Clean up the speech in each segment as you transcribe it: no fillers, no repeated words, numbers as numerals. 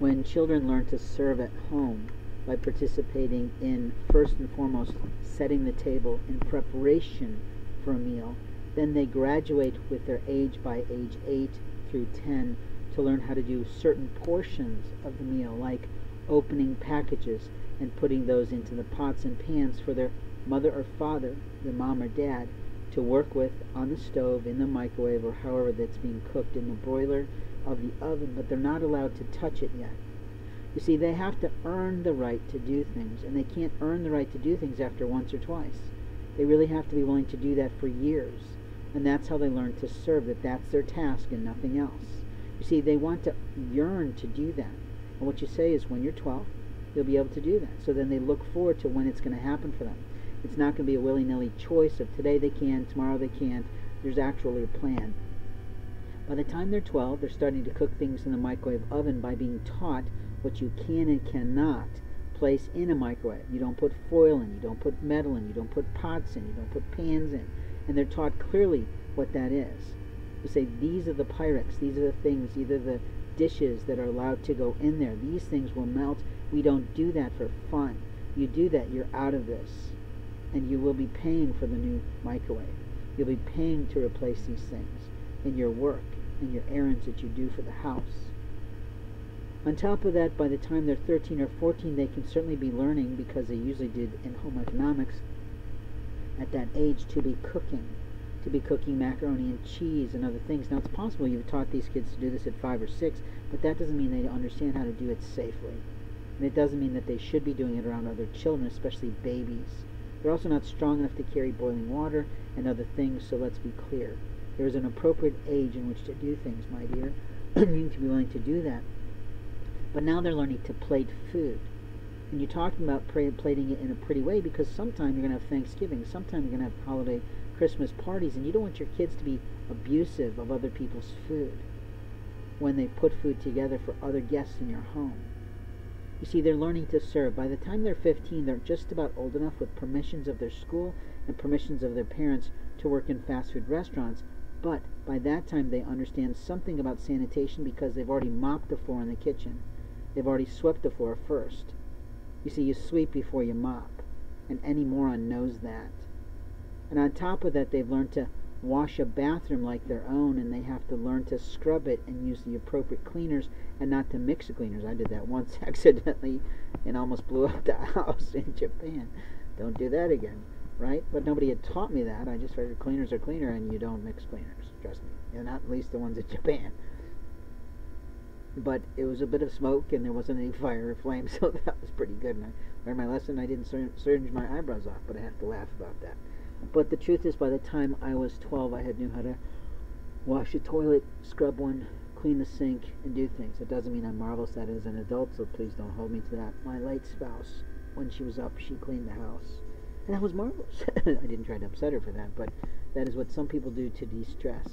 When children learn to serve at home by participating in, first and foremost, setting the table in preparation for a meal, then they graduate with their age by age 8 through 10 to learn how to do certain portions of the meal, like opening packages and putting those into the pots and pans for their mother or father, their mom or dad, to work with on the stove, in the microwave, or however that's being cooked in the broiler of the oven, but they're not allowed to touch it yet. You see, they have to earn the right to do things, and they can't earn the right to do things after once or twice. They really have to be willing to do that for years, and that's how they learn to serve, that's their task and nothing else. You see, they want to yearn to do that, and what you say is, when you're 12, you'll be able to do that. So then they look forward to when it's going to happen for them. It's not going to be a willy-nilly choice of today they can, tomorrow they can't. There's actually a plan. By the time they're 12, they're starting to cook things in the microwave oven by being taught what you can and cannot place in a microwave. You don't put foil in, you don't put metal in, you don't put pots in, you don't put pans in. And they're taught clearly what that is. You say, these are the Pyrex, these are the things, either the dishes that are allowed to go in there. These things will melt. We don't do that for fun. You do that, you're out of this. And you will be paying for the new microwave. You'll be paying to replace these things in your work, in your errands that you do for the house. On top of that, by the time they're 13 or 14, they can certainly be learning, because they usually did in home economics at that age, to be cooking macaroni and cheese and other things. Now, it's possible you've taught these kids to do this at 5 or 6, but that doesn't mean they understand how to do it safely. And it doesn't mean that they should be doing it around other children, especially babies. They're also not strong enough to carry boiling water and other things, so let's be clear. There is an appropriate age in which to do things, my dear. You need to be willing to do that. But now they're learning to plate food. And you're talking about plating it in a pretty way, because sometime you're going to have Thanksgiving, sometime you're going to have holiday Christmas parties, and you don't want your kids to be abusive of other people's food when they put food together for other guests in your home. You see, they're learning to serve. By the time they're 15, they're just about old enough, with permissions of their school and permissions of their parents, to work in fast food restaurants. But by that time, they understand something about sanitation, because they've already mopped the floor in the kitchen. They've already swept the floor first. You see, you sweep before you mop, and any moron knows that. And on top of that, they've learned to wash a bathroom like their own, and they have to learn to scrub it and use the appropriate cleaners, and not to mix the cleaners. I did that once accidentally and almost blew up the house in Japan. Don't do that again, right? But nobody had taught me that. I just figured cleaners are cleaner, and you don't mix cleaners. Trust me. You're not, at least the ones in Japan. But it was a bit of smoke, and there wasn't any fire or flame, so that was pretty good. And I learned my lesson. I didn't singe my eyebrows off, but I have to laugh about that. But the truth is, by the time I was 12, I had knew how to wash a toilet, scrub one, clean the sink, and do things. It doesn't mean I'm marvelous at it as an adult, so please don't hold me to that. My late spouse, when she was up, she cleaned the house, and that was marvelous. I didn't try to upset her for that, but that is what some people do to de-stress.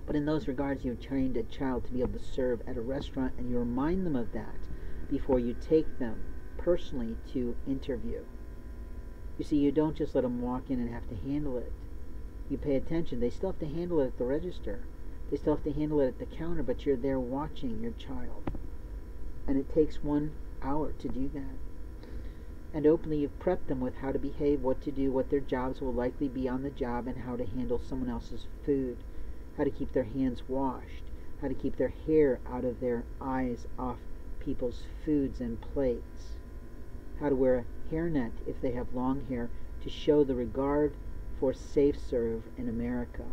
But in those regards, you've trained a child to be able to serve at a restaurant, and you remind them of that before you take them personally to interview. You see, you don't just let them walk in and have to handle it. You pay attention. They still have to handle it at the register. They still have to handle it at the counter, but you're there watching your child. And it takes 1 hour to do that. And openly you've prepped them with how to behave, what to do, what their jobs will likely be on the job, and how to handle someone else's food, how to keep their hands washed, how to keep their hair out of their eyes off people's foods and plates, how to wear a hairnet if they have long hair, to show the regard for safe serve in America.